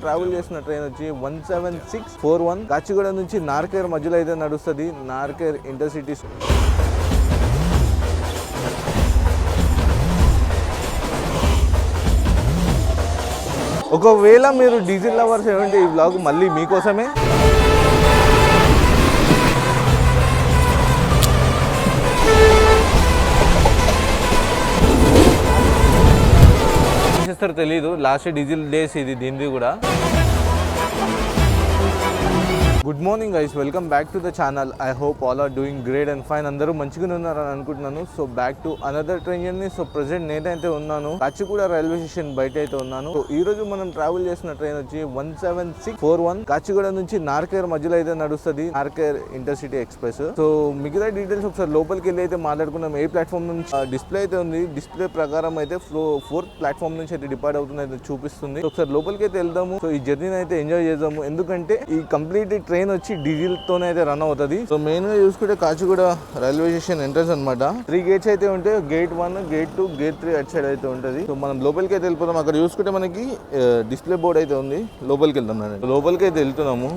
Travel చేసిన train వచ్చి 17641 కాచిగూడ నుంచి నార్కేర్ మధ్యలో అయితే నడుస్తుంది. నార్కేర్ ఇంటర్సిటీ. ఒకవేళ మీరు డీజిల్ లవర్స్ ఏమంటే ఈ బ్లాగ్ మళ్ళీ మీకోసమే. చేస్తారో తెలీదు. లాస్ట్ డీజిల్ డేస్ ఇది దీనిది కూడా. Good morning guys, welcome back to the channel. I hope all are doing great and fine. అందరూ మంచిగానే ఉన్నారని అనుకుంటున్నాను. So back to another train journey. So present నేనైతే ఉన్నాను కాచిగూడ రైల్వే స్టేషన్ బయట అయితే ఉన్నాను. సో ఈ రోజు మనం ట్రావెల్ చేసిన ట్రైన్ వచ్చి 17641 కాచిగూడ నుంచి నార్కేర్ మధ్యలో అయితే నడుస్తుంది. నార్కేర్ ఇంటర్సిటీ ఎక్స్ప్రెస్. సో మిగతా డీటెయిల్స్ ఒకసారి లోపలికి వెళ్ళి అయితే మాట్లాడుకున్నాం. ఏ ప్లాట్ఫామ్ నుంచి డిస్ప్లే అయితే ఉంది. డిస్ప్లే ప్రకారం అయితే 4th ప్లాట్ఫామ్ నుంచి అయితే డిపార్ట్ అవుతుంది అయితే చూపిస్తుంది. ఒకసారి లోపలికి అయితే వెళ్దాము. సో ఈ జర్నీని అయితే ఎంజాయ్ చేద్దాము. ఎందుకంటే ఈ కంప్లీట్ ట్రైన్ వచ్చి డీజిల్ తోనే అయితే రన్ అవుతుంది. సో మెయిన్ గా చూసుకుంటే కాచిగూడ రైల్వే స్టేషన్ ఎంట్రన్స్ అనమాట. 3 గేట్స్ అయితే ఉంటాయి. గేట్ 1, గేట్ 2, గేట్ 3 అటు సైడ్ అయితే ఉంటుంది. సో మనం లోపలికి అయితే వెళ్ళిపోతాం. అక్కడ చూసుకుంటే మనకి డిస్ప్లే బోర్డ్ అయితే ఉంది. లోపలికి వెళ్తాం. లోపలికి అయితే వెళ్తున్నాము.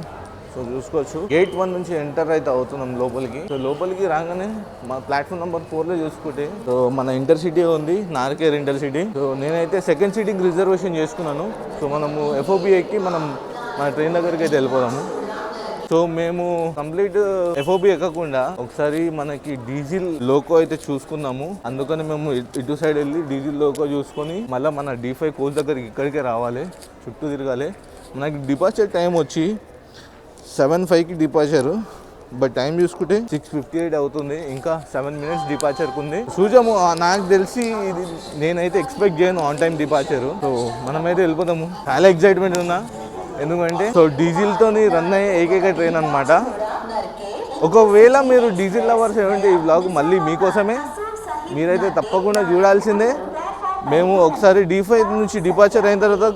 సో చూసుకోవచ్చు గేట్ 1 నుంచి ఎంటర్ అయితే అవుతున్నాం లోపలికి. సో లోపలికి రాగానే మా ప్లాట్ఫామ్ నెంబర్ 4 లో చూసుకుంటే సో మన ఇంటర్సిటీ ఉంది, నార్కేర్ ఇంటర్సిటీ. సో నేనైతే సెకండ్ సీటింగ్ రిజర్వేషన్ చేసుకున్నాను. సో మనము FOB ఎక్కి మన ట్రైన్ దగ్గరికి అయితే వెళ్ళిపోదాము. సో మేము కంప్లీట్ FOB ఎక్కకుండా ఒకసారి మనకి డీజిల్ లోకో అయితే చూసుకున్నాము. అందుకని మేము ఇటు సైడ్ వెళ్ళి డీజిల్ లోకో చూసుకొని మళ్ళీ మన D5 కోచ్ దగ్గరికి ఇక్కడికే రావాలి, చుట్టూ తిరగాలి. మనకి డిపార్చర్ టైం వచ్చి 7:05కి డిపార్చర్. బట్ టైం చూసుకుంటే 6:58 అవుతుంది. ఇంకా 7 మినిట్స్ డిపార్చర్కి ఉంది. చూసాము. నాకు తెలిసి ఇది నేనైతే ఎక్స్పెక్ట్ చేయను ఆన్ టైం డిపార్చర్. సో మనమైతే వెళ్ళిపోతాము. చాలా ఎక్సైట్మెంట్ ఉన్నా. ఎందుకంటే సో డీజిల్తో రన్ అయ్యే ఏకైక ట్రైన్ అనమాట. ఒకవేళ మీరు డీజిల్ లవర్స్ ఏమంటే ఈ బ్లాగ్ మళ్ళీ మీకోసమే. మీరైతే తప్పకుండా చూడాల్సిందే. మేము ఒకసారి D5 నుంచి డిపార్చర్ అయిన తర్వాత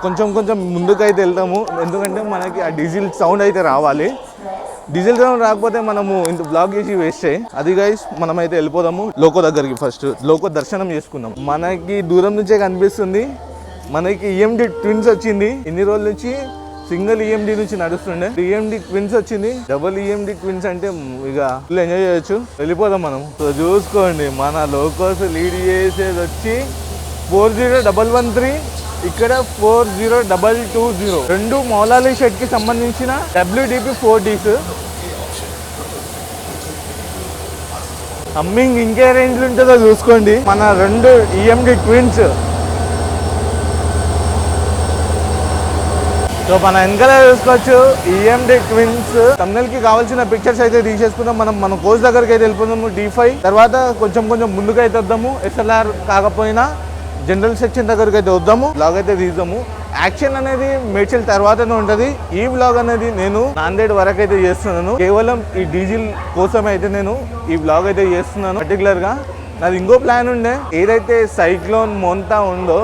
కొంచెం ముందుకైతే వెళ్తాము. ఎందుకంటే మనకి ఆ డీజిల్ సౌండ్ అయితే రావాలి. డీజిల్ సౌండ్ రాకపోతే మనము ఇంత బ్లాగ్ చేసి వేస్ట్ అయ్యి. అది గైస్ మనమైతే వెళ్ళిపోదాము లోకో దగ్గరికి. ఫస్ట్ లోకో దర్శనం చేసుకుందాం. మనకి దూరం నుంచే కనిపిస్తుంది. మనకి EMD ట్విన్స్ వచ్చింది. ఇన్ని రోజుల నుంచి సింగిల్ EMD నుంచి నడుస్తుండే. EMD ట్విన్స్ వచ్చింది. డబుల్ EMD ట్విన్స్ అంటే ఇక ఫుల్ ఎంజాయ్ చేయొచ్చు. వెళ్ళిపోదాం మనం. సో చూసుకోండి మన లోకోస్ లీడ్ చేసేది వచ్చి 40113, ఇక్కడ 40220. 2 మౌలాలి షెడ్ కి సంబంధించిన WDP 4Ds. హమ్మింగ్ ఇంకే రేంజ్ ఉంటుందో చూసుకోండి. మన 2 EMD ట్విన్స్. సో మన వెనకాల చూసుకోవచ్చు EMD ట్విన్స్. తమిళ కి కావాల్సిన పిక్చర్స్ అయితే తీసేసుకుందాం. మన కోచ్ దగ్గరికి అయితే వెళ్ళిపోదాము D5. తర్వాత కొంచెం ముందుకు అయితే వద్దాము. SLR కాకపోయినా జనరల్ సెక్షన్ దగ్గరికి అయితే వద్దాము. బ్లాగ్ అయితే తీద్దాము. యాక్షన్ అనేది మేడ్చల్ తర్వాతనే ఉంటుంది. ఈ బ్లాగ్ అనేది నేను నాందేడ్ వరకు అయితే చేస్తున్నాను. కేవలం ఈ డీజిల్ కోసం అయితే నేను ఈ బ్లాగ్ అయితే చేస్తున్నాను. పర్టికులర్ గా నాది ఇంకో ప్లాన్ ఉండే. ఏదైతే సైక్లోన్ మోంతా ఉందో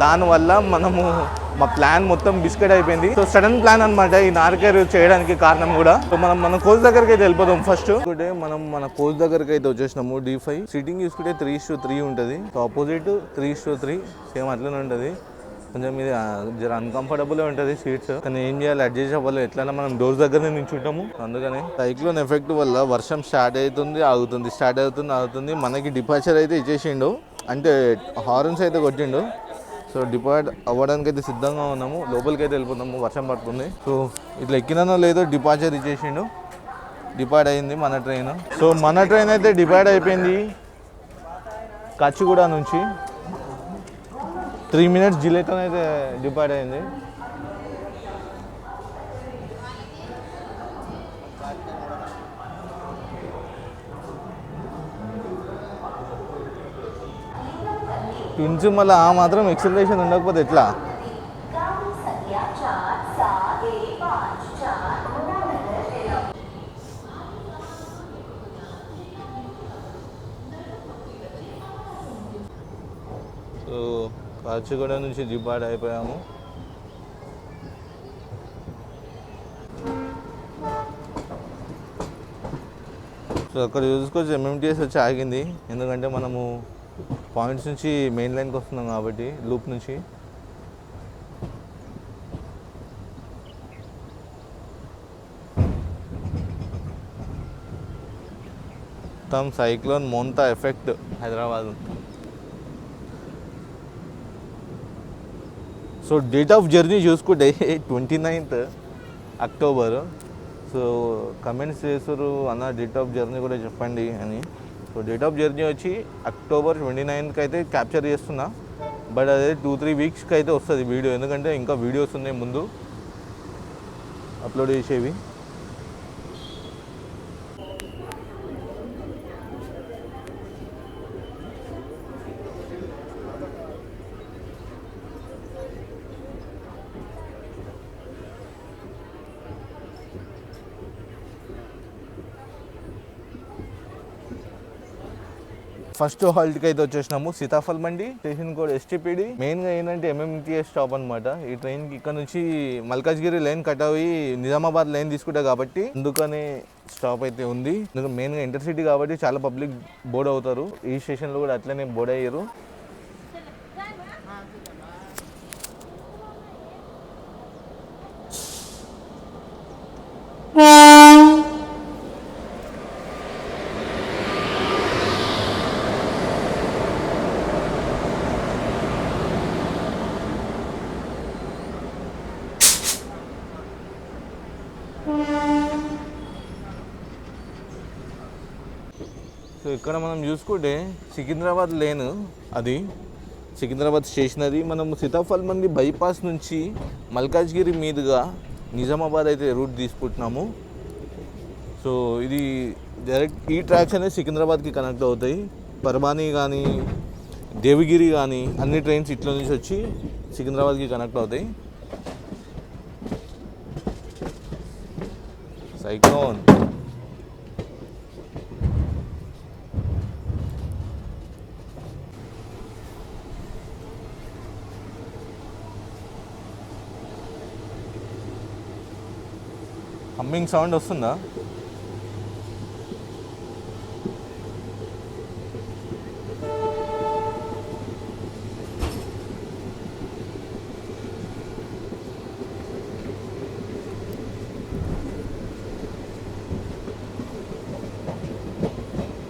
దానివల్ల మనము మా ప్లాన్ మొత్తం బిస్కెట్ అయిపోయింది. సో సడన్ ప్లాన్ అనమాట ఈ నార్కేర్ చేయడానికి కారణం కూడా. సో మనం మన కోచ్ దగ్గరికి అయితే వెళ్ళిపోదాం. ఫస్ట్ మనం మన కోచ్ దగ్గరికి అయితే వచ్చేసినాము. D5 సీటింగ్ చూసుకుంటే 3:3 ఉంటుంది. సో ఆపోజిట్ 3:3 సేమ్ అట్లనే ఉంటుంది. కొంచెం ఇది జర అన్కంఫర్టబుల్ ఉంటుంది సీట్స్. కానీ ఏం చేయాలి, అడ్జస్ట్ అవ్వాలి. ఎట్లైనా మనం డోర్స్ దగ్గరనే నించుంటాము. అందుకని సైక్లోన్ ఎఫెక్ట్ వల్ల వర్షం స్టార్ట్ అవుతుంది, ఆగుతుంది, స్టార్ట్ అవుతుంది, ఆగుతుంది. మనకి డిపార్చర్ అయితే ఇచ్చేసిండు, అంటే హార్న్స్ అయితే కొట్టిండు. సో డిపార్ట్ అవ్వడానికి అయితే సిద్ధంగా ఉన్నాము. లోపలికి అయితే వెళ్ళిపోతాము. వర్షం పడుతుంది. సో ఇట్లా ఎక్కినానో లేదో డిపార్చర్ ఇచ్చేసిండు. డిపార్ట్ అయింది మన ట్రైన్. సో మన ట్రైన్ అయితే డిపార్ట్ అయిపోయింది కాచిగూడ నుంచి. 3 మినిట్స్ డిలేతో అయితే డిపార్ట్ అయింది. ట్విన్స్ మళ్ళీ ఆ మాత్రం ఎక్సలరేషన్ ఉండకపోతే ఎట్లా? సో కాచిగూడ నుంచి డిపార్ట్ అయిపోయాము. సో అక్కడ చూసుకోవచ్చు MMTS వచ్చి ఆగింది. ఎందుకంటే మనము పాయింట్స్ నుంచి మెయిన్ లైన్కి వస్తున్నాం కాబట్టి లూప్ నుంచి. మొత్తం cyclone Montha effect Hyderabad. So date of journey చూసుకుంటే 29th అక్టోబర్. సో కమెంట్స్ చేస్తారు అన్న డేట్ ఆఫ్ జర్నీ కూడా చెప్పండి అని. సో డేట్ ఆఫ్ జర్నీ వచ్చి October 29th అయితే క్యాప్చర్ చేస్తున్నా. బట్ అదే 2-3 వీక్స్కి అయితే వస్తుంది వీడియో, ఎందుకంటే ఇంకా వీడియోస్ ఉన్నాయి ముందు అప్లోడ్ చేసేవి. ఫస్ట్ హాల్ట్కి అయితే వచ్చేసినాము సీతాఫల్ మండి, స్టేషన్ కోడ్ STPD. మెయిన్గా ఏంటంటే MMTS స్టాప్ అనమాట. ఈ ట్రైన్కి ఇక్కడ నుంచి మల్కాజ్గిరి లైన్ కట్ అయ్యి నిజామాబాద్ లైన్ తీసుకుంటా కాబట్టి అందుకనే స్టాప్ అయితే ఉంది. మెయిన్గా ఇంటర్సిటీ కాబట్టి చాలా పబ్లిక్ బోర్డ్ అవుతారు. ఈ స్టేషన్లో కూడా అట్లనే బోర్డ్ అయ్యారు. సో ఇక్కడ మనం చూసుకుంటే సికింద్రాబాద్ లేన్, అది సికింద్రాబాద్ స్టేషన్. అది మనం సీతాఫల్ మంది బైపాస్ నుంచి మల్కాజ్గిరి మీదుగా నిజామాబాద్ అయితే రూట్ తీసుకుంటున్నాము. సో ఇది డైరెక్ట్ ఈ ట్రాక్స్ అనేది సికింద్రాబాద్కి కనెక్ట్ అవుతాయి. పర్బానీ కానీ దేవగిరి కానీ అన్ని ట్రైన్స్ ఇట్ల నుంచి వచ్చి సికింద్రాబాద్కి కనెక్ట్ అవుతాయి. సైక్లోన్ హమ్మింగ్ సౌండ్ వస్తుందా?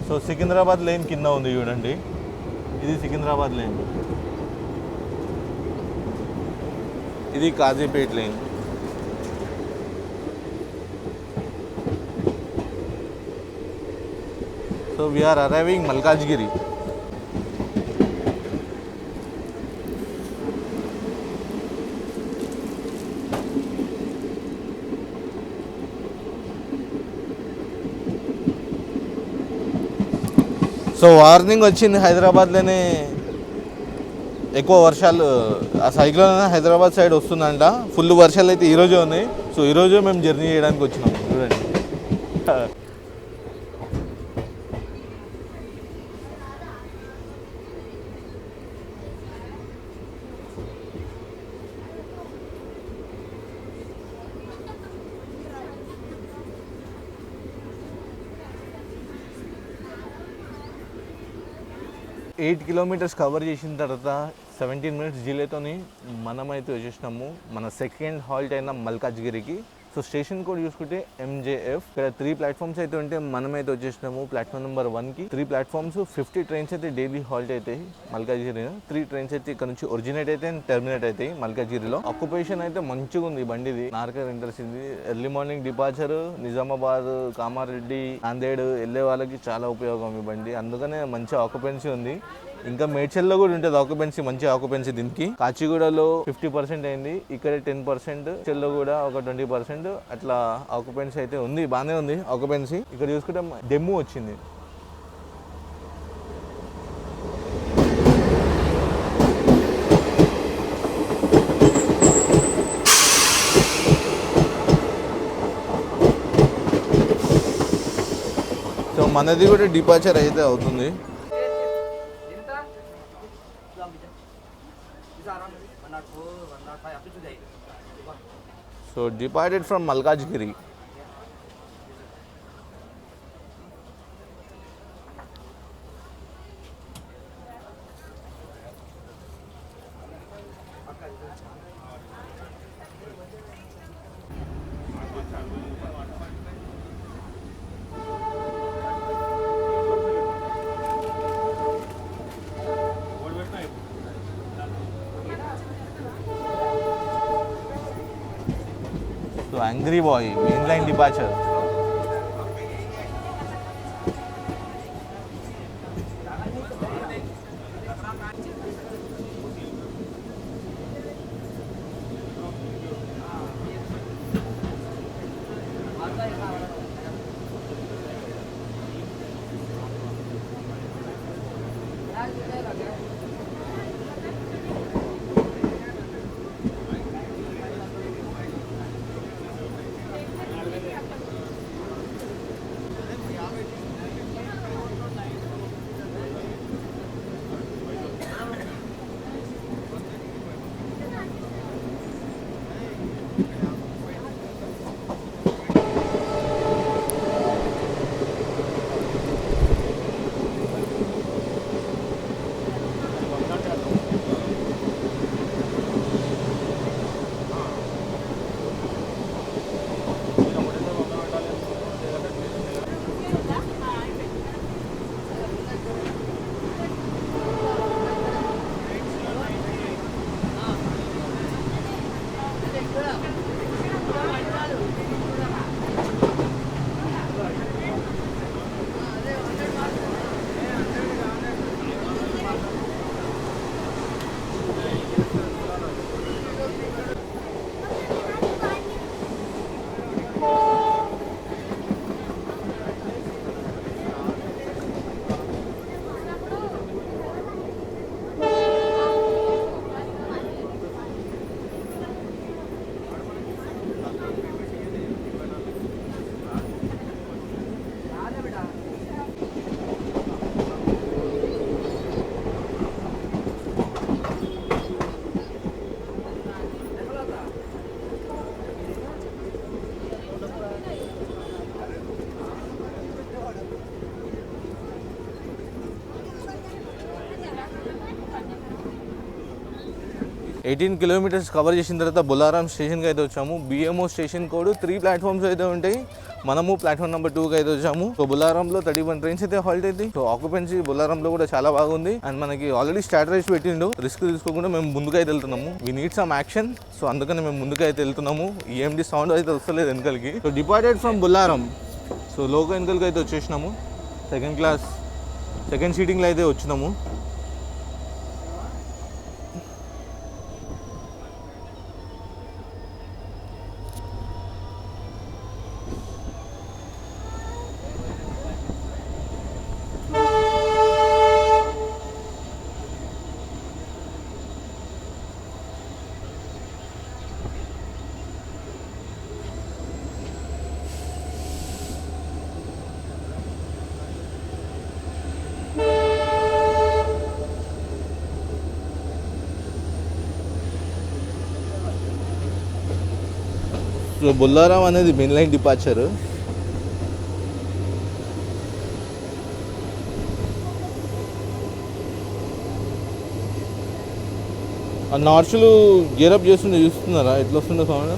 సో సికింద్రాబాద్ లైన్ కింద ఉంది చూడండి, ఇది సికింద్రాబాద్ లైన్, ఇది Kazipet line. So we are arriving Malkajgiri. So warning వచ్చింది హైదరాబాద్లోనే ఎక్కువ వర్షాలు, ఆ సైక్లోన్ హైదరాబాద్ సైడ్ వస్తుందంట. ఫుల్ వర్షాలు అయితే ఈరోజే ఉన్నాయి. సో ఈరోజు మేము జర్నీ చేయడానికి వచ్చినాము చూడండి. ఎయిట్ కిలోమీటర్స్ కవర్ చేసిన తర్వాత 17 minutes డిలేతోని మనమైతే వచ్చేసినాము మన సెకండ్ హాల్ట్ అయిన మల్కాజ్గిరికి. సో స్టేషన్ కోడ్ చూసుకుంటే MJF. ఇక్కడ 3 ప్లాట్ఫామ్స్ అయితే ఉంటే మనమైతే వచ్చేసినాము ప్లాట్ఫామ్ నెంబర్ 1కి. 3 ప్లాట్ఫామ్స్, 50 ట్రైన్స్ అయితే డైలీ హాల్ట్ అవుతాయి మల్కాజ్గిరిలో. 3 ట్రైన్స్ అయితే ఇక్కడ నుంచి ఒరిజినేట్ అయితే అండ్ టర్మినేట్ అవుతాయి మల్కాజ్గిరిలో. ఆక్యుపేషన్ అయితే మంచిగా ఉంది బండిది. Narkher intercity early morning departure Nizamabad, Kamareddy, Nanded వెళ్ళే వాళ్ళకి చాలా ఉపయోగం ఈ బండి. అందుకనే మంచి ఆక్యుపెన్సీ ఉంది. ఇంకా మేడ్చల్లో కూడా ఉంటుంది ఆక్యుపెన్సీ, మంచి ఆక్యుపెన్సీ దీనికి. కాచిగూడలో 50% అయింది, ఇక్కడ 10%, చెల్లో కూడా ఒక 20% అట్లా ఆక్యుపెన్సీ అయితే ఉంది. బాగానే ఉంది ఆక్యుపెన్సీ. ఇక్కడ చూసుకుంటే డెమో వచ్చింది. సో మనది కూడా డిపార్చర్ అయితే అవుతుంది. So departed from Malkajgiri. యాంగ్రీ బాయ్ main line departure. Eighteen kilometres cover చేసిన తర్వాత బొల్లారం స్టేషన్కి అయితే వచ్చాము. బిఎంఓ స్టేషన్ కోడ్ 3 ప్లాట్ఫామ్స్ అయితే ఉంటాయి. మనము ప్లాట్ఫామ్ నెంబర్ 2కి అయితే వచ్చాము. సో బొల్లారంలో 31 ట్రైన్స్ అయితే హాల్ట్ అయితే. సో ఆక్యుపెన్సీ బొల్లారంలో కూడా చాలా బాగుంది. అండ్ మనకి ఆల్రెడీ స్ట్రాటజైజ్ పెట్టిండు. రిస్క్ తీసుకోకుండా మేము ముందుకు అయితే వెళ్తున్నాము. We need some action. So అందుకని మేము ముందుకు అయితే వెళ్తున్నాము. ఈఎండి సౌండ్ అయితే వస్తలేదు వెనకలకి. So departed from Bollarum. So local వెనకలకి అయితే వచ్చేసినాము. సెకండ్ క్లాస్ సెకండ్ సీటింగ్లో అయితే వచ్చినాము. సో బొల్లారం అనేది మెయిన్ లైన్ డిపార్చర్. ఆ నార్చులు గేరప్ చేస్తుండే చూస్తున్నారా ఎట్లా వస్తుందో సౌండ్.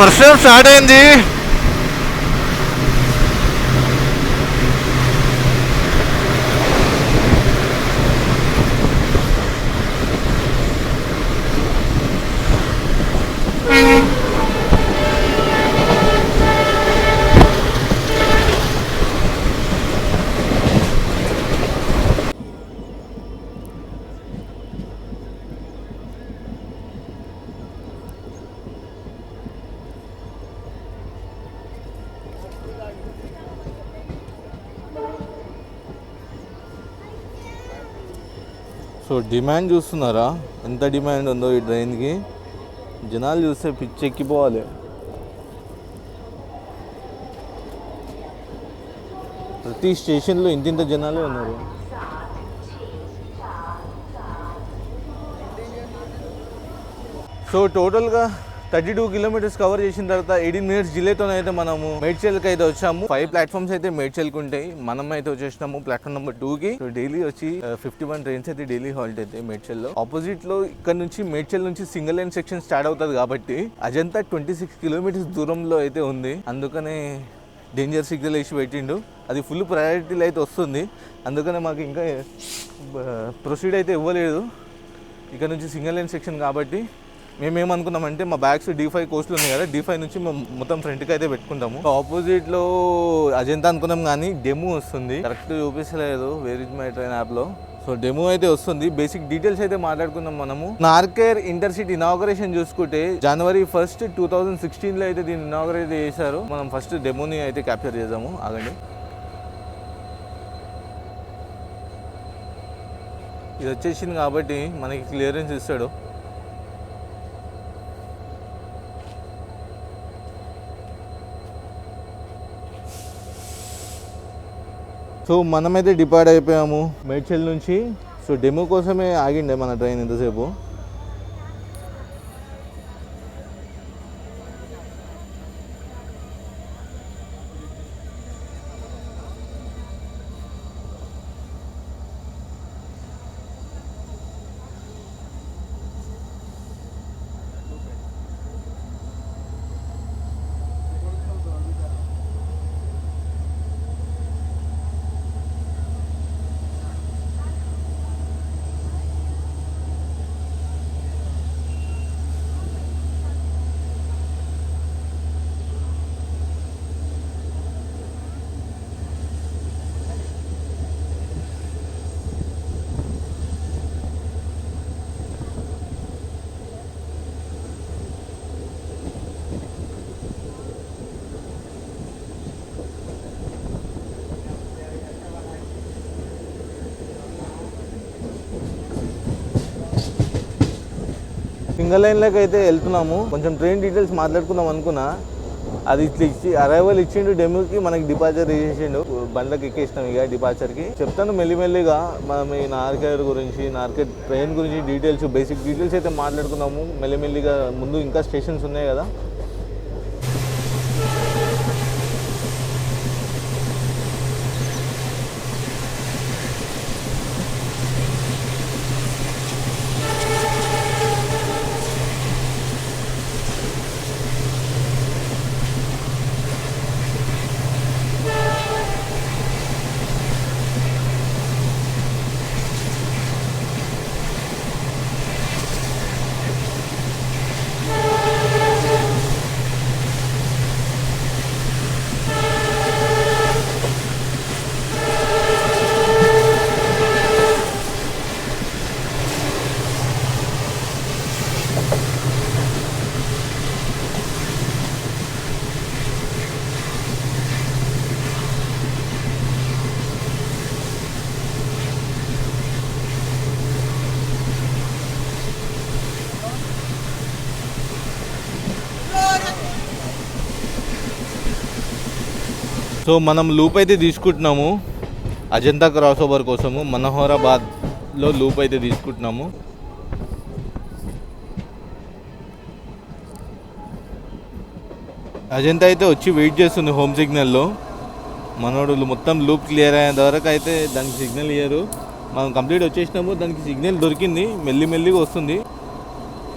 వర్షం స్టార్ట్ అయింది. సో డిమాండ్ చూస్తున్నారా, ఎంత డిమాండ్ ఉందో ఈ ట్రైన్కి. జనాలు చూస్తే పిచ్చెక్కిపోవాలి. ప్రతి స్టేషన్లో ఇంతింత జనాలే ఉన్నారు. సో టోటల్గా 32 కిలోమీటర్స్ కవర్ చేసిన తర్వాత 18 మినిట్స్ డిలేతో అయితే మనము మేడ్చల్కి అయితే వచ్చాము. 5 ప్లాట్ఫామ్స్ అయితే మేడ్చల్కి ఉంటాయి. మనం అయితే వచ్చేసినాము ప్లాట్ఫామ్ నెంబర్ 2కి. సో డైలీ వచ్చి 51 ట్రైన్స్ అయితే డైలీ హాల్ట్ అయితే మేడ్చల్లో. ఆపోజిట్ లో ఇక్కడ నుంచి మేడ్చల్ నుంచి సింగిల్ లైన్ సెక్షన్ స్టార్ట్ అవుతుంది కాబట్టి అజంతా 26 కిలోమీటర్స్ దూరంలో అయితే ఉంది. అందుకనే డేంజర్ సిగ్నల్ వేసి పెట్టిండు. అది ఫుల్ ప్రయారిటీలో అయితే వస్తుంది. అందుకనే మాకు ఇంకా ప్రొసీడ్ అయితే ఇవ్వలేదు. ఇక్కడ నుంచి సింగిల్ లైన్ సెక్షన్ కాబట్టి మేమేమనుకున్నామంటే మా బ్యాగ్స్ D5 కోస్ట్లు ఉన్నాయి కదా, D5 నుంచి మేము మొత్తం ఫ్రంట్కి అయితే పెట్టుకుంటాము. ఆపోజిట్లో అజంతా అనుకున్నాం కానీ డెమో వస్తుంది. కరెక్ట్ చూపిస్తలేదు వేర్ ఇస్ మై ట్రైన్ యాప్లో. సో డెమో అయితే వస్తుంది. బేసిక్ డీటెయిల్స్ అయితే మాట్లాడుకుందాం మనము. నార్కేర్ ఇంటర్సిటీ ఇనాగరేషన్ చూసుకుంటే January 1st 2016లో అయితే దీన్ని ఇనాగరేట్ చేశారు. మనం ఫస్ట్ డెమోని అయితే క్యాప్చర్ చేద్దాము. ఆగండి. ఇది వచ్చేసింది కాబట్టి మనకి క్లియరెన్స్ ఇస్తాడు. సో మనమైతే డిపార్ట్ అయిపోయాము మేడ్చల్ నుంచి. సో డెమో కోసమే ఆగిండే మన ట్రైన్ ఇంతసేపు. సింగిల్ లైన్లోకి అయితే వెళ్తున్నాము. కొంచెం ట్రైన్ డీటెయిల్స్ మాట్లాడుకుందాం అనుకున్నా. అది ఇట్లా ఇచ్చి అరైవల్ ఇచ్చిండు డెమోకి, మనకి డిపార్చర్ చేసేసిండు. బండ్లకి ఎక్కేసినాం ఇక డిపార్చర్కి. చెప్తాను మెల్లిమెల్లిగా మనం ఈ నార్కేర్ గురించి, నార్కేర్ ట్రైన్ గురించి డీటెయిల్స్, బేసిక్ డీటెయిల్స్ అయితే మాట్లాడుకున్నాము మెల్లిమెల్లిగా. ముందు ఇంకా స్టేషన్స్ ఉన్నాయి కదా. సో మనం లూప్ అయితే తీసుకుంటున్నాము అజంతా క్రాస్ ఓవర్ కోసము. మనోహరాబాద్లో లూప్ అయితే తీసుకుంటున్నాము. అజంతా అయితే వచ్చి వెయిట్ చేస్తుంది హోమ్ సిగ్నల్లో. మనోడు మొత్తం లూప్ క్లియర్ అయ్యేంత వరకు అయితే దానికి సిగ్నల్ ఇయ్యరు. మనం కంప్లీట్ వచ్చేసినాము, దానికి సిగ్నల్ దొరికింది, మెల్లిమెల్లిగా వస్తుంది.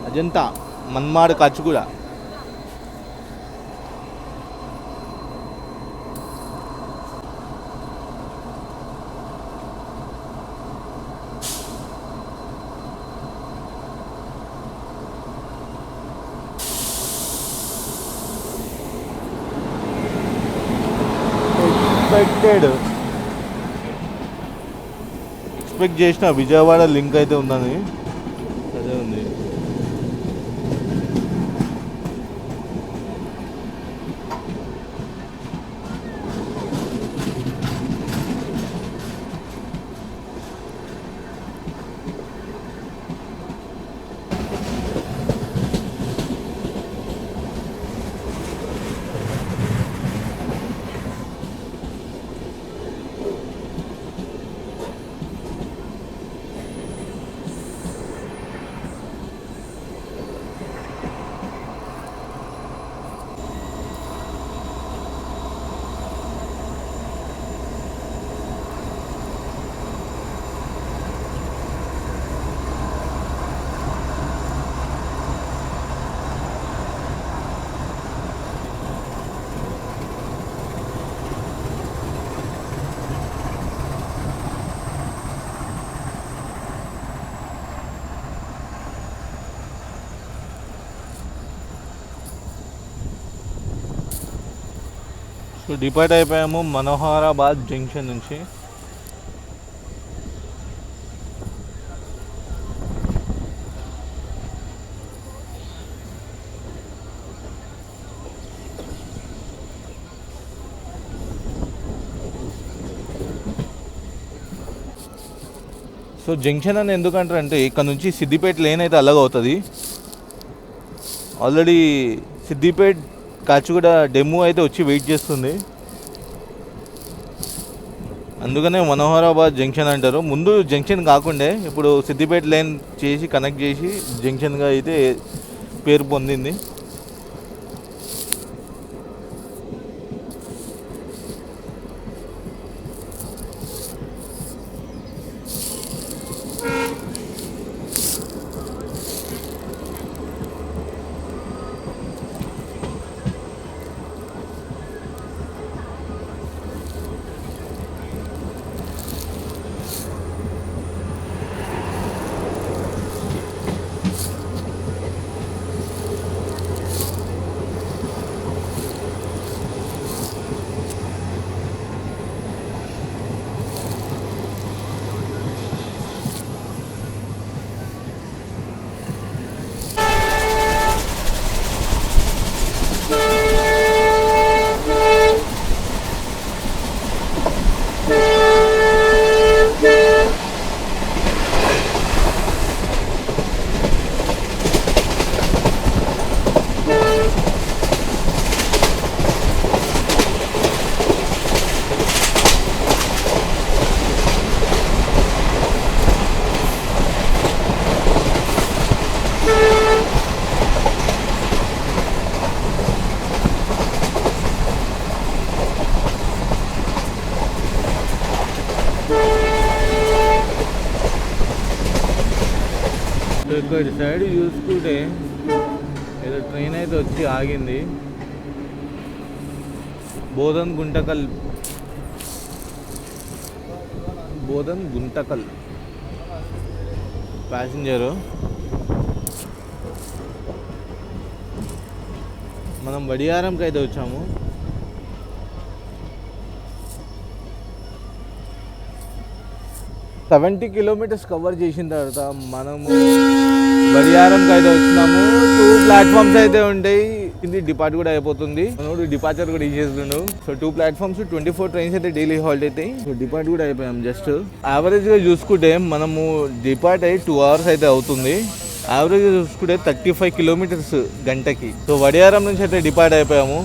అజంతా మన్మాడ్ కాచిగూడ. ఎక్స్పెక్ట్ చేసిన విజయవాడ లింక్ అయితే ఉందని, అదే ఉంది. సో డిపార్ట్ అయిపోయాము మనోహరాబాద్ జంక్షన్ నుంచి. సో జంక్షన్ అని ఎందుకంటారంటే ఇక్కడ నుంచి సిద్దిపేట లేన్ అయితే అలాగవుతుంది. ఆల్రెడీ సిద్దిపేట కాచిగూడ డెమో అయితే వచ్చి వెయిట్ చేస్తుంది, అందుకనే మనోహరాబాద్ జంక్షన్ అంటారు. ముందు జంక్షన్ కాకుండే ఇప్పుడు సిద్దిపేట లైన్ చేసి కనెక్ట్ చేసి జంక్షన్గా అయితే పేరు పొందింది. ఇక్కడ సైడ్ చూసుకుంటే ఏదో ట్రైన్ అయితే వచ్చి ఆగింది. బోధన్ గుంటకల్ ప్యాసింజరు. మనం వడియారంకి అయితే వచ్చాము. సెవెంటీ కిలోమీటర్స్ కవర్ చేసిన తర్వాత మనము బడియారంకి అయితే వచ్చినాము. 2 ప్లాట్ఫామ్స్ అయితే ఉంటాయి. ఇది డిపార్ట్ కూడా అయిపోతుంది, మనోడు డిపార్చర్ కూడా ఇచ్చేస్తుండు. సో 2 ప్లాట్ఫామ్స్ 24 ట్రైన్స్ అయితే డైలీ హాల్ట్ అవుతాయి. సో డిపార్ట్ కూడా అయిపోయాం. జస్ట్ యావరేజ్గా చూసుకుంటే మనము డిపార్ట్ అయ్యి 2 hours అయితే అవుతుంది. యావరేజ్గా చూసుకుంటే 35 కిలోమీటర్స్ గంటకి. సో వడియారం నుంచి అయితే డిపార్ట్ అయిపోయాము.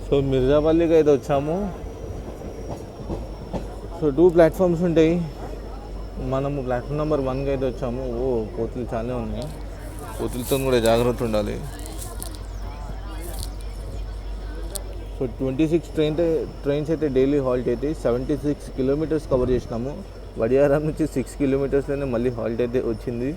సో మిర్జాపల్లికి అయితే వచ్చాము. సో 2 ప్లాట్ఫామ్స్ ఉంటాయి. మనము ప్లాట్ఫామ్ నెంబర్ 1కి అయితే వచ్చాము. కోతులు చాలా ఉన్నాయి, కోతులతో కూడా జాగ్రత్త ఉండాలి. సో 26 ట్రైన్స్ అయితే డైలీ హాల్ట్ అయితే 76 కిలోమీటర్స్ కవర్ చేసినాము. వడియారం నుంచి 6 కిలోమీటర్స్లోనే మళ్ళీ హాల్ట్ అయితే వచ్చింది.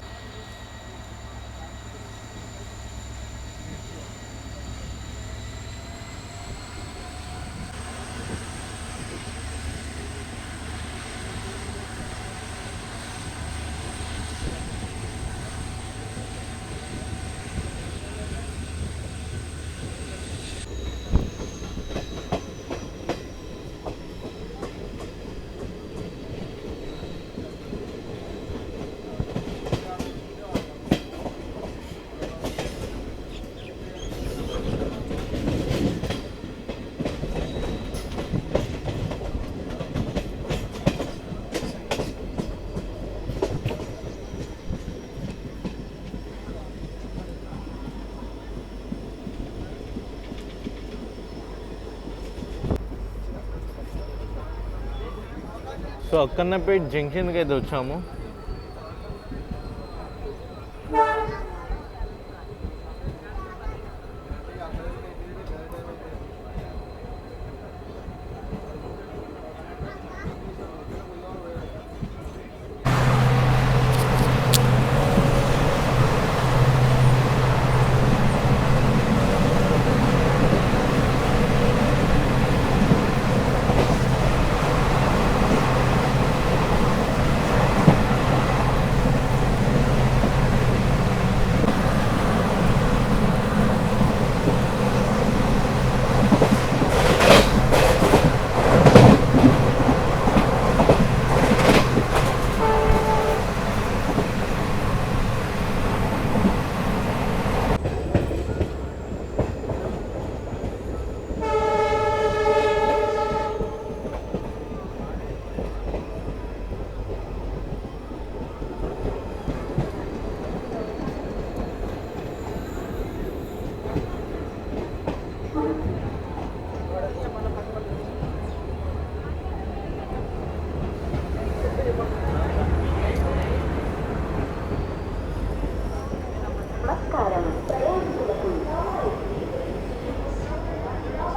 సో అక్కన్నపేట్ జంక్షన్కి అయితే వచ్చాము.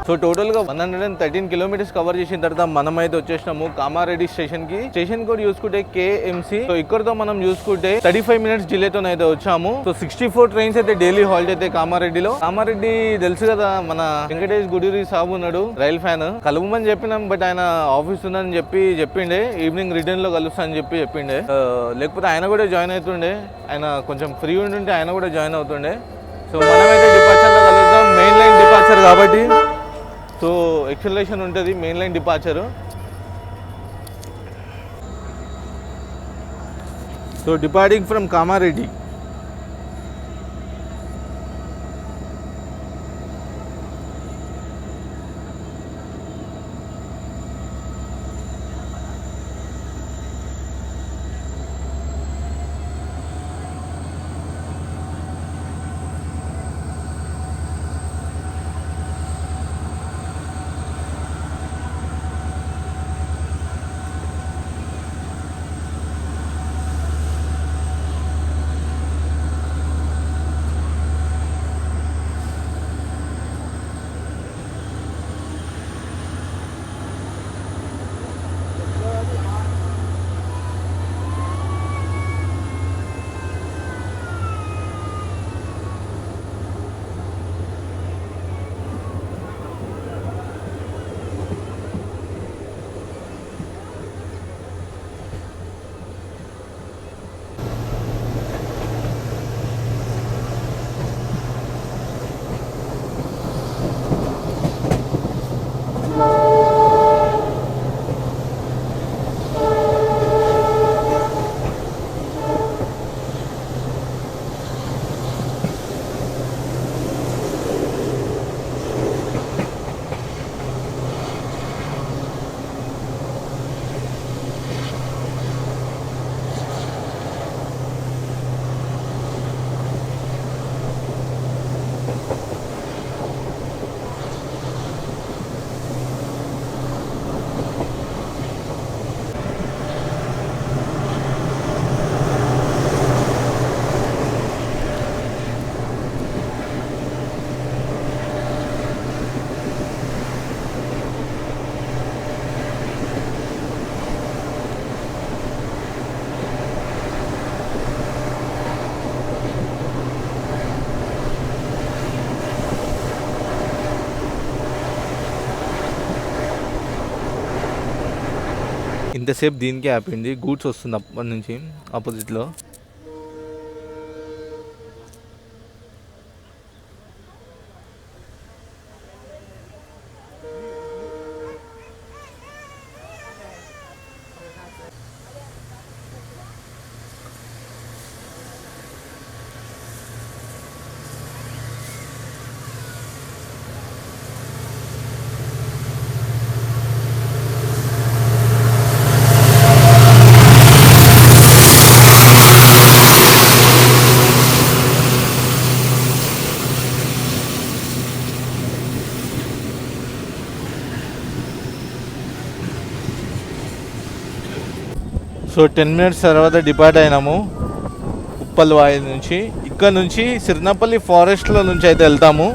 సో టోటల్గా 113 కిలోమీటర్స్ కవర్ చేసిన తర్వాత మనమైతే వచ్చేసినాము కామారెడ్డి స్టేషన్కి. స్టేషన్ కోడ్ చూసుకుంటే KMC. సో ఇక్కడతో మనం చూసుకుంటే 35 మినిట్స్ డిలేతో అయితే వచ్చాము. సో 64 ట్రైన్స్ అయితే డైలీ హాల్ట్ అయితే కామారెడ్డిలో. కామారెడ్డి తెలుసు కదా, మన వెంకటేష్ గుడిరి సాబు ఉన్నాడు, రైల్ ఫ్యాన్. కలువమని చెప్పినాం, బట్ ఆయన ఆఫీస్ ఉందని చెప్పిండే. ఈవినింగ్ రిటర్న్ లో కలుస్తా అని చెప్పిండే. లేకపోతే ఆయన కూడా జాయిన్ అవుతుండే. ఆయన కొంచెం ఫ్రీ ఉంటుంటే ఆయన కూడా జాయిన్ అవుతుండే. సో మనమైతే డిపార్చర్లో కలుద్దాం. మెయిన్ లైన్ డిపార్చర్ కాబట్టి సో ఎక్సలరేషన్ ఉంటుంది main line డిపార్చరు. So departing from Kamareddy. ఇంతసేపు దీనికే ఆపింది. గూడ్స్ వస్తుంది అప్పటి నుంచి ఆపోజిట్లో. సో 10 మినిట్స్ తర్వాత డిపార్ట్ అయినాము ఉప్పల్వాయి నుంచి. ఇక్కడ నుంచి సిర్నపల్లి ఫారెస్ట్లో నుంచి అయితే వెళ్తాము.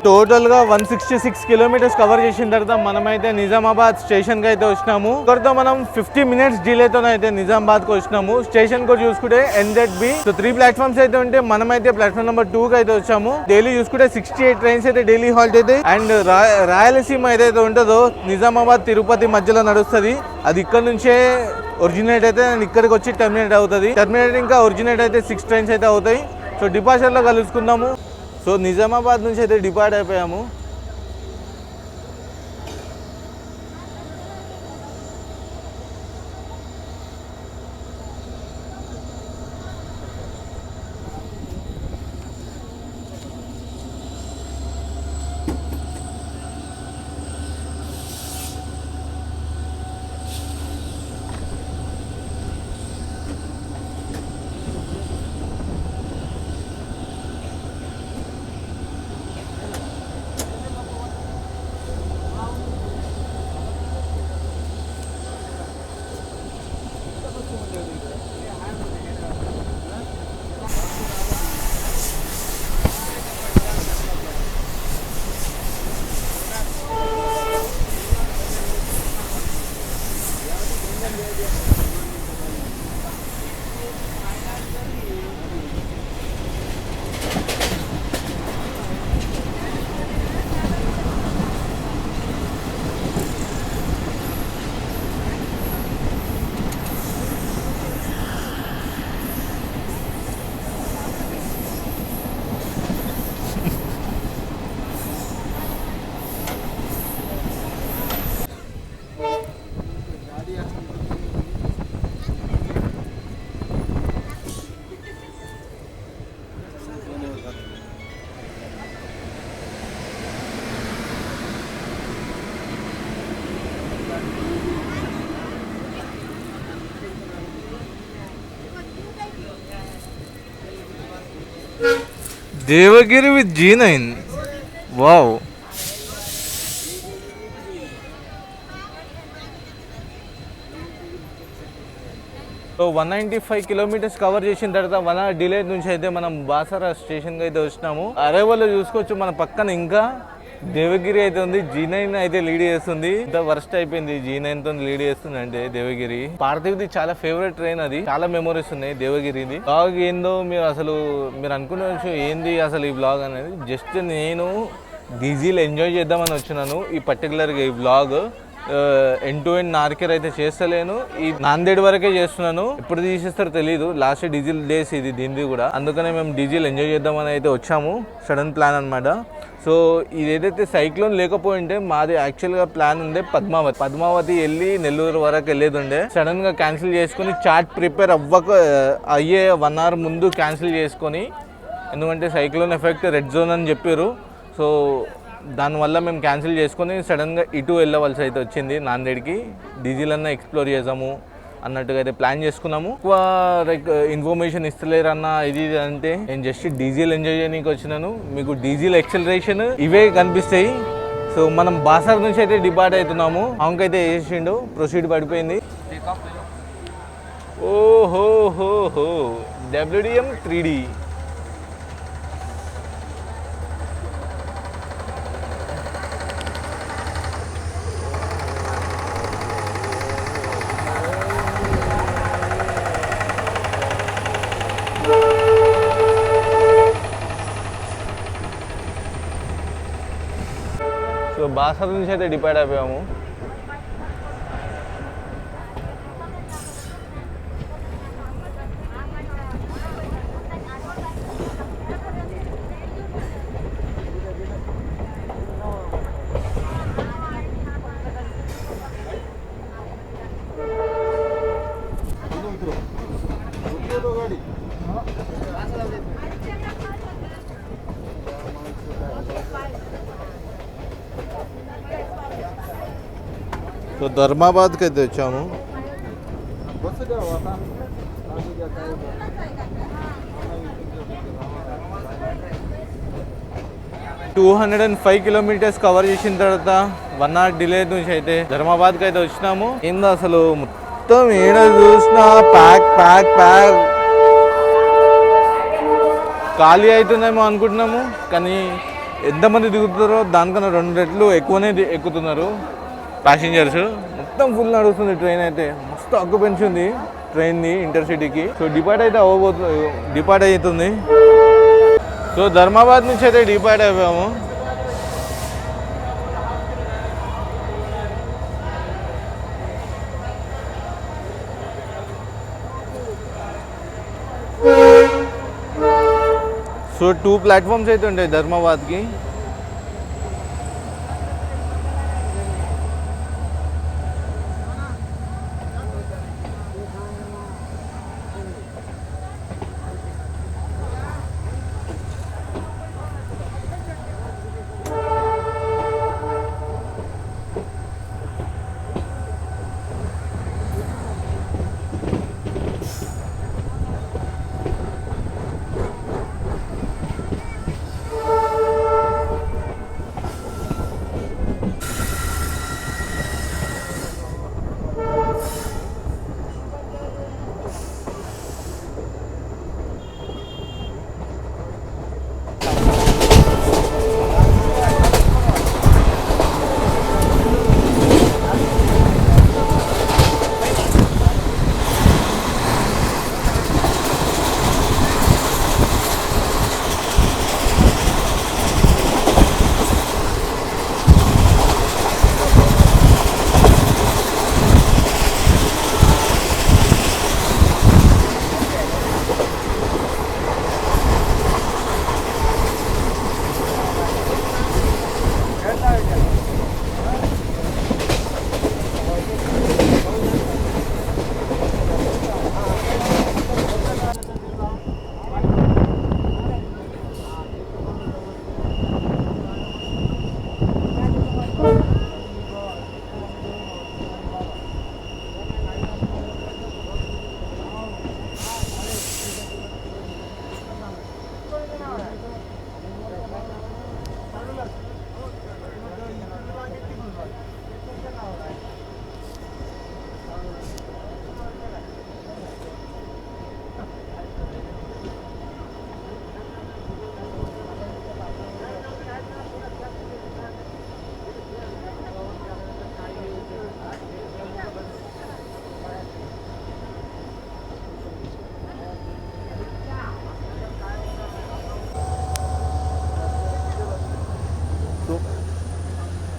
టోటల్గా 166 కిలోమీటర్స్ కవర్ చేసిన తర్వాత మనమైతే నిజామాబాద్ స్టేషన్కి అయితే వచ్చినాము. ఇక్కడితో మనం 50 మినిట్స్ డిలేతో అయితే నిజామాబాద్కి వచ్చినాము. స్టేషన్ కూడా చూసుకుంటే NZB. సో 3 ప్లాట్ఫామ్స్ అయితే ఉంటే మనమైతే ప్లాట్ఫామ్ నెంబర్ 2కి అయితే వచ్చాము. డైలీ చూసుకుంటే 68 ట్రైన్స్ అయితే డైలీ హాల్ట్ అయితే. అండ్ రాయలసీమ ఏదైతే ఉంటుందో నిజామాబాద్ తిరుపతి మధ్యలో నడుస్తుంది. అది ఇక్కడ నుంచే ఒరిజినేట్ అయితే ఇక్కడికి వచ్చి టర్మినేట్ అవుతుంది. టర్మినేట్ ఇంకా ఒరిజినేట్ అయితే 6 ట్రైన్స్ అయితే అవుతాయి. సో డిపార్చర్లో కలుసుకుందాము. సో నిజామాబాద్ నుంచి అయితే డిపార్ట్ అయిపోయాము. Devagiri with G9. Wow. So 195 kilometres cover చేసిన తర్వాత 1 hour డిలే నుంచి అయితే మనం బాసరా స్టేషన్కి అయితే వచ్చినాము. అరైవల్లో చూసుకోవచ్చు మన పక్కన ఇంకా దేవగిరి అయితే ఉంది. G9 అయితే లీడ్ చేస్తుంది. ఇంత వర్స్ట్ అయిపోయింది G9 తో లీడ్ చేస్తుంది అంటే దేవగిరి. పార్థివ్ది చాలా ఫేవరెట్ ట్రైన్, అది చాలా మెమరీస్ ఉన్నాయి దేవగిరిది. బ్లాగ్ ఏందో మీరు అనుకునే ఏంది అసలు ఈ బ్లాగ్ అనేది, జస్ట్ నేను డీజిల్ ఎంజాయ్ చేద్దామని వచ్చినాను. ఈ పర్టికులర్గా ఈ బ్లాగ్ ఎండ్ టు ఎండ్ నార్కేర్ అయితే చేస్తలేను, ఈ నాందేడ్ వరకే చేస్తున్నాను. ఎప్పుడు తీసేస్తారో తెలియదు. లాస్ట్ డీజిల్ డేస్ ఇది దీనిది కూడా, అందుకనే మేము డీజిల్ ఎంజాయ్ చేద్దామని అయితే వచ్చాము. సడన్ ప్లాన్ అనమాట. సో ఇది ఏదైతే సైక్లోన్ లేకపోయింటే మాది యాక్చువల్గా ప్లాన్ ఉండే పద్మావతి వెళ్ళి నెల్లూరు వరకు వెళ్ళేది ఉండే. సడన్ గా క్యాన్సిల్ చేసుకుని చార్ట్ ప్రిపేర్ అయ్యే 1 hour ముందు క్యాన్సిల్ చేసుకొని, ఎందుకంటే సైక్లోన్ ఎఫెక్ట్ రెడ్ జోన్ అని చెప్పారు. సో దానివల్ల మేము క్యాన్సిల్ చేసుకొని సడన్గా ఇటు వెళ్ళవలసి అయితే వచ్చింది నాందేడ్కి. డీజిల్ అన్న ఎక్స్ప్లోర్ చేసాము అన్నట్టుగా అయితే ప్లాన్ చేసుకున్నాము. ఎక్కువ లైక్ ఇన్ఫర్మేషన్ ఇస్తలేరు అన్న ఇది అంటే నేను జస్ట్ డీజిల్ ఎంజాయ్ చేయడానికి వచ్చినాను. మీకు డీజిల్ ఎక్సలరేషన్ ఇవే కనిపిస్తాయి. సో మనం బాసర్ నుంచి అయితే డిపార్ట్ అవుతున్నాము. అవుకైతే వేసిండు, ప్రొసీడ్ పడిపోయింది. ఓహో WDM 3D. సో బాసర్ నుంచి అయితే డిపార్ట్ అయిపోయాము. సో ధర్మాబాద్కి అయితే వచ్చాము. 205 కిలోమీటర్స్ కవర్ చేసిన తర్వాత 1 hour డిలే నుంచి అయితే ధర్మాబాద్కి అయితే వచ్చినాము. ఏందో అసలు మొత్తం ఏడ చూసినా ప్యాక్ ఖాళీ అవుతుందేమో అనుకుంటున్నాము, కానీ ఎంతమంది దిగుతారో దానికన్నా 2 రెట్లు ఎక్కువనే ఎక్కుతున్నారు ప్యాసింజర్స్. మొత్తం ఫుల్ నడుస్తుంది ట్రైన్ అయితే, మస్తు ఆక్యుపెన్సీ ఉంది ట్రైన్ది ఇంటర్సిటీకి. సో డిపార్ట్ అవుతుంది. సో ధర్మాబాద్ నుంచి అయితే డిపార్ట్ అయిపోయాము. సో 2 ప్లాట్ఫామ్స్ అయితే ఉంటాయి ధర్మాబాద్కి.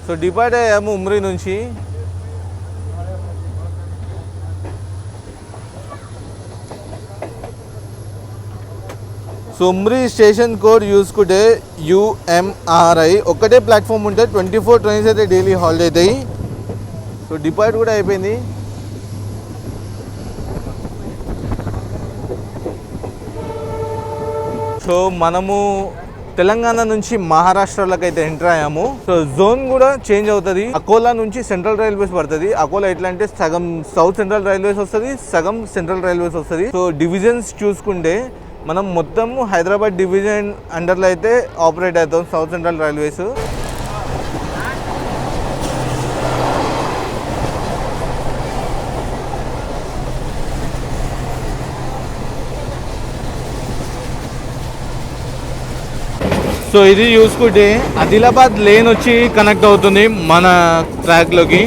సో డిపార్ట్ అయ్యాము ఉమ్రీ నుంచి. సో ఉమ్రీ స్టేషన్ కోడ్ చూసుకుంటే UMRI. ఒకటే ప్లాట్ఫామ్ ఉంటుంది, 24 ట్రైన్స్ అయితే డైలీ హాల్ట్ అవుతాయి. సో డిపార్ట్ కూడా అయిపోయింది. సో మనము తెలంగాణ నుంచి మహారాష్ట్రలోకి అయితే ఎంటర్ అయ్యాము. సో జోన్ కూడా చేంజ్ అవుతుంది. అకోలా నుంచి సెంట్రల్ రైల్వేస్ పడుతుంది. అకోలా ఎట్లా అంటే సగం సౌత్ సెంట్రల్ రైల్వేస్ వస్తుంది, సగం సెంట్రల్ రైల్వేస్ వస్తుంది. సో డివిజన్స్ చూసుకుంటే మనం మొత్తం హైదరాబాద్ డివిజన్ అండర్లో అయితే ఆపరేట్ అవుతాం సౌత్ సెంట్రల్ రైల్వేస్. సో ఇది చూసుకుంటే ఆదిలాబాద్ లేన్ వచ్చి కనెక్ట్ అవుతుంది మన ట్రాక్లోకి.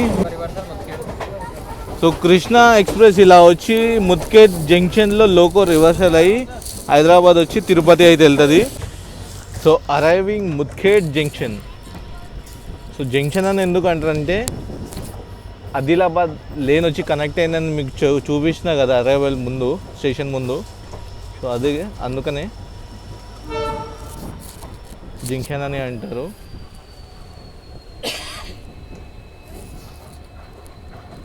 సో కృష్ణా ఎక్స్ప్రెస్ ఇలా వచ్చి ముత్కేట్ జంక్షన్లో లోకో రివర్సల్ అయ్యి హైదరాబాద్ వచ్చి తిరుపతి అయితే వెళ్తుంది. So arriving Mudkhed junction. So junction అని ఎందుకు అంటారంటే ఆదిలాబాద్ లేన్ వచ్చి కనెక్ట్ అయిందని మీకు చూపించిన కదా అరైవల్ ముందు, స్టేషన్ ముందు. సో అది అందుకనే జంక్షన్ అని అంటారు.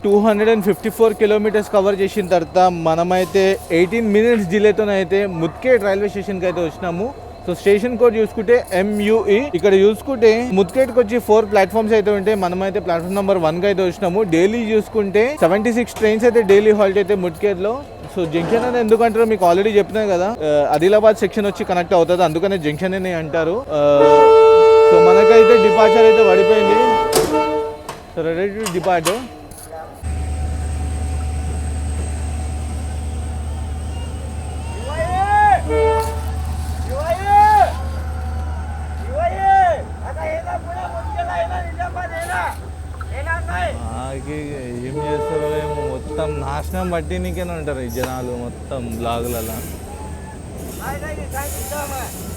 టూ 254 కిలోమీటర్స్ కవర్ చేసిన తర్వాత మనమైతే 18 మినిట్స్ డిలేతోనైతే ముత్కేట్ రైల్వే స్టేషన్కి అయితే వచ్చినాము. సో స్టేషన్ కోడ్ చూసుకుంటే MUE. ఇక్కడ చూసుకుంటే ముత్కేట్కి వచ్చి 4 ప్లాట్ఫామ్స్ అయితే ఉంటాయి. మనమైతే ప్లాట్ఫామ్ నెంబర్ 1కి అయితే వచ్చినాము. డైలీ చూసుకుంటే 76 ట్రైన్స్ అయితే డైలీ హాల్ట్ అయితే ముత్కేట్లో. సో జంక్షన్ అని ఎందుకంటారో మీకు ఆల్రెడీ చెప్పినా కదా, ఆదిలాబాద్ సెక్షన్ వచ్చి కనెక్ట్ అవుతుంది, అందుకనే జంక్షన్ అని అంటారు. సో మనకైతే డిపార్చర్ అయితే పడిపోయింది. So ready to depart. ఏం చేస్తారో ఏమో, మొత్తం నాశనం బట్టి నీకేనే ఉంటారు ఈ జనాలు మొత్తం బ్లాగులలో.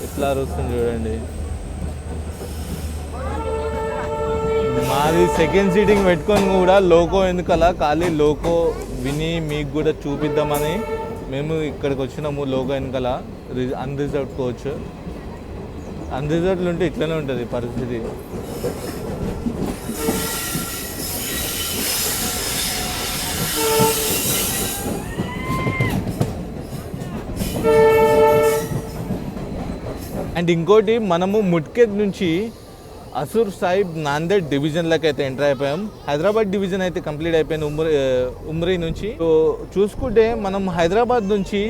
ఎట్లా అరుస్తుంది చూడండి. మాది సెకండ్ సీటింగ్ పెట్టుకొని కూడా లోకో ఎందుకలా ఖాళీ లోకో విని మీకు కూడా చూపిద్దామని మేము ఇక్కడికి వచ్చినాము. లోకో వెనకాల అన్రిజర్వ్డ్ కోచ్. అన్రిజర్వ్డ్ ఉంటే ఇట్లనే ఉంటుంది పరిస్థితి. అండ్ ఇంకోటి, మనము ముట్కేట్ నుంచి అసూర్ సాహిబ్ నాందేడ్ డివిజన్లోకి అయితే ఎంటర్ అయిపోయాం. హైదరాబాద్ డివిజన్ అయితే కంప్లీట్ అయిపోయింది ఉమ్రీ నుంచి. సో చూసుకుంటే మనం హైదరాబాద్ నుంచి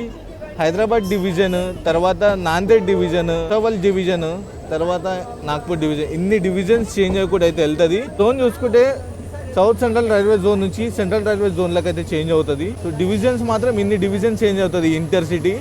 హైదరాబాద్ డివిజన్, తర్వాత నాందేడ్ డివిజన్, తవల్ డివిజన్, తర్వాత నాగ్పూర్ డివిజన్, ఇన్ని డివిజన్స్ చేంజ్ అయ్యి కూడా అయితే వెళ్తుంది. జోన్ చూసుకుంటే సౌత్ సెంట్రల్ రైల్వే జోన్ నుంచి సెంట్రల్ రైల్వే జోన్లోకి అయితే చేంజ్ అవుతుంది. సో డివిజన్స్ మాత్రం ఇన్ని డివిజన్స్ చేంజ్ అవుతుంది ఇంటర్ సిటీ.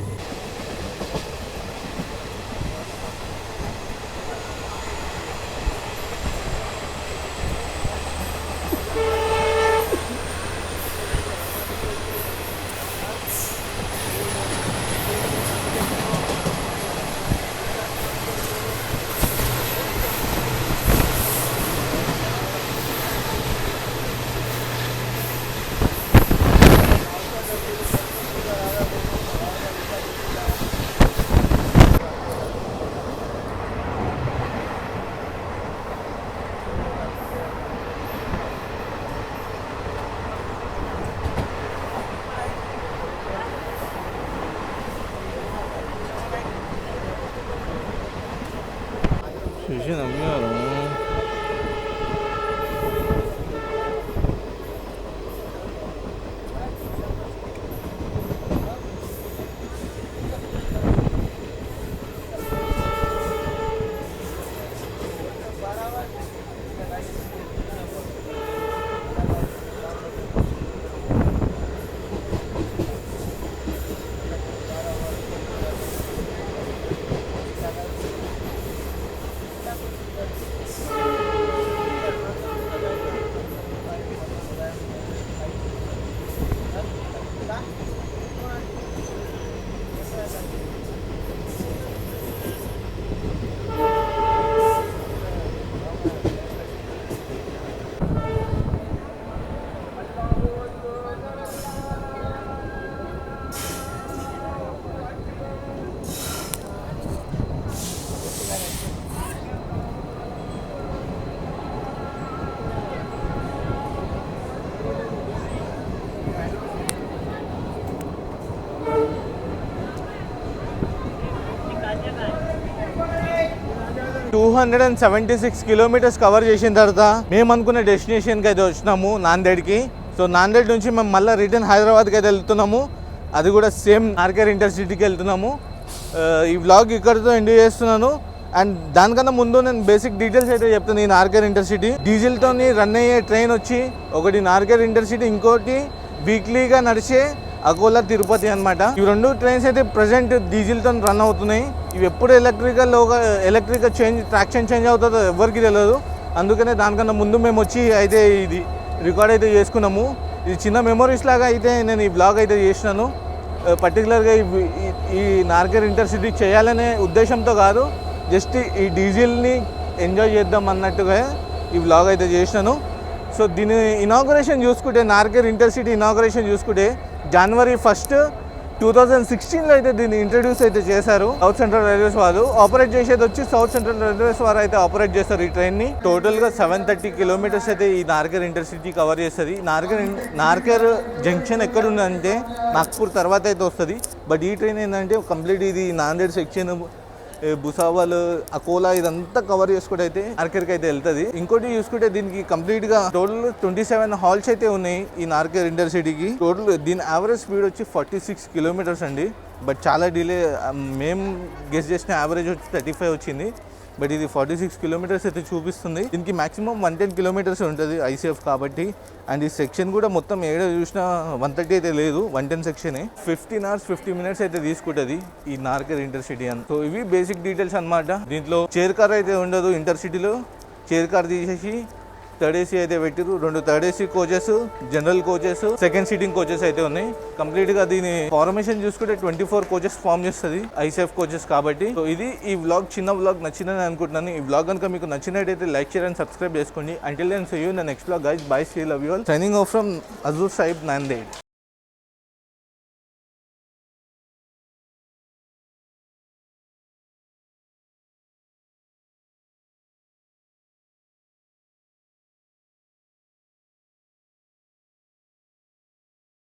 చూసి నమ్మారు. 276 కిలోమీటర్స్ కవర్ చేసిన తర్వాత మేము అనుకున్న డెస్టినేషన్కి అయితే వచ్చినాము, నాందేడ్కి. సో నాందేడ్ నుంచి మేము మళ్ళీ రిటర్న్ హైదరాబాద్కి అయితే వెళ్తున్నాము, అది కూడా సేమ్ ఆర్కేర్ ఇంటర్సిటీకి వెళ్తున్నాము. ఈ వ్లాగ్ ఇక్కడితో ఎండ్ చేస్తున్నాను. అండ్ దానికన్నా ముందు నేను బేసిక్ డీటెయిల్స్ అయితే చెప్తాను. ఈ నార్కేర్ ఇంటర్సిటీ డీజిల్తో రన్ అయ్యే ట్రైన్ వచ్చి ఒకటి నార్కేర్ ఇంటర్సిటీ, ఇంకోటి వీక్లీగా నడిచే అకోలా తిరుపతి అనమాట. ఈ రెండు ట్రైన్స్ అయితే ప్రజెంట్ డీజిల్తో రన్ అవుతున్నాయి. ఇవి ఎప్పుడు ఎలక్ట్రికల్ ట్రాక్షన్ చేంజ్ అవుతుందో ఎవరికి తెలియదు. అందుకనే దానికన్నా ముందు మేము వచ్చి అయితే ఇది రికార్డ్ అయితే చేసుకున్నాము. ఇది చిన్న మెమొరీస్ లాగా అయితే నేను ఈ బ్లాగ్ అయితే చేసినాను. పర్టికులర్గా ఈ నార్కేర్ ఇంటర్సిటీ చేయాలనే ఉద్దేశంతో కాదు, జస్ట్ ఈ డీజిల్ని ఎంజాయ్ చేద్దాం అన్నట్టుగా ఈ బ్లాగ్ అయితే చేసినాను. సో దీని ఇనాగరేషన్ చూసుకుంటే, నార్కేర్ ఇంటర్సిటీ ఇనాగరేషన్ చూసుకుంటే జనవరి 1, 2016లో అయితే దీన్ని ఇంట్రడ్యూస్ అయితే చేశారు సౌత్ సెంట్రల్ రైల్వేస్ వారు. ఆపరేట్ చేసేది వచ్చి సౌత్ సెంట్రల్ రైల్వేస్ వారు అయితే ఆపరేట్ చేస్తారు ఈ ట్రైన్ని. టోటల్గా 730 కిలోమీటర్స్ అయితే ఈ నార్కేర్ ఇంటర్సిటీ కవర్ చేస్తుంది. నార్కేర్ జంక్షన్ ఎక్కడ ఉందంటే నాగ్పూర్ తర్వాత అయితే వస్తుంది. బట్ ఈ ట్రైన్ ఏంటంటే కంప్లీట్ ఇది నాందేడ్ సెక్షన్, భుసావల్, అకోలా ఇదంతా కవర్ చేసుకుంటే అయితే నార్కేర్కి అయితే వెళ్తుంది. ఇంకోటి చూసుకుంటే దీనికి కంప్లీట్గా టోటల్ 27 హాల్స్ అయితే ఉన్నాయి ఈ నార్కేర్ ఇంటర్సిటీకి. టోటల్ దీని యావరేజ్ స్పీడ్ వచ్చి 46 కిలోమీటర్స్ అండి. బట్ చాలా డిలే, మేము గెస్ చేసిన యావరేజ్ వచ్చి 35 వచ్చింది. బట్ ఇది 46 కిలోమీటర్స్ అయితే చూపిస్తుంది. దీనికి మాక్సిమం 110 కిలోమీటర్స్ ఉంటుంది ఐసీఎఫ్ కాబట్టి. అండ్ ఈ సెక్షన్ కూడా మొత్తం ఏడో చూసినా 130 అయితే లేదు, 110 సెక్షనే. 15 hours 50 minutes అయితే తీసుకుంటుంది ఈ నార్కేర్ ఇంటర్సిటీ అని. సో ఇవి బేసిక్ డీటెయిల్స్ అనమాట. దీంట్లో చైర్ కార్ అయితే ఉండదు ఇంటర్సిటీలో. చైర్ కార్ తీసేసి థర్డ్ ఏసీ అయితే పెట్టిరు. 2 third AC coaches, general coaches, second seating coaches అయితే ఉన్నాయి. కంప్లీట్ గా దీని ఫార్మేషన్ చూసుకుంటే 24 కోచెస్ ఫార్మ్ చేస్తుంది ఐసీఎఫ్ కోచెస్ కాబట్టి. సో ఇది ఈ వ్లాగ్, చిన్న వ్లాగ్ నచ్చిందని అనుకుంటున్నాను. ఈ వ్లాగ్ కనుక మీకు నచ్చినట్టయితే లైక్, షేర్ అండ్ సబ్స్క్రైబ్ చేసుకోండి. Until then see you in the next vlog guys. Bye, see, love you all. Signing off from Hazur Sahib, Nanded.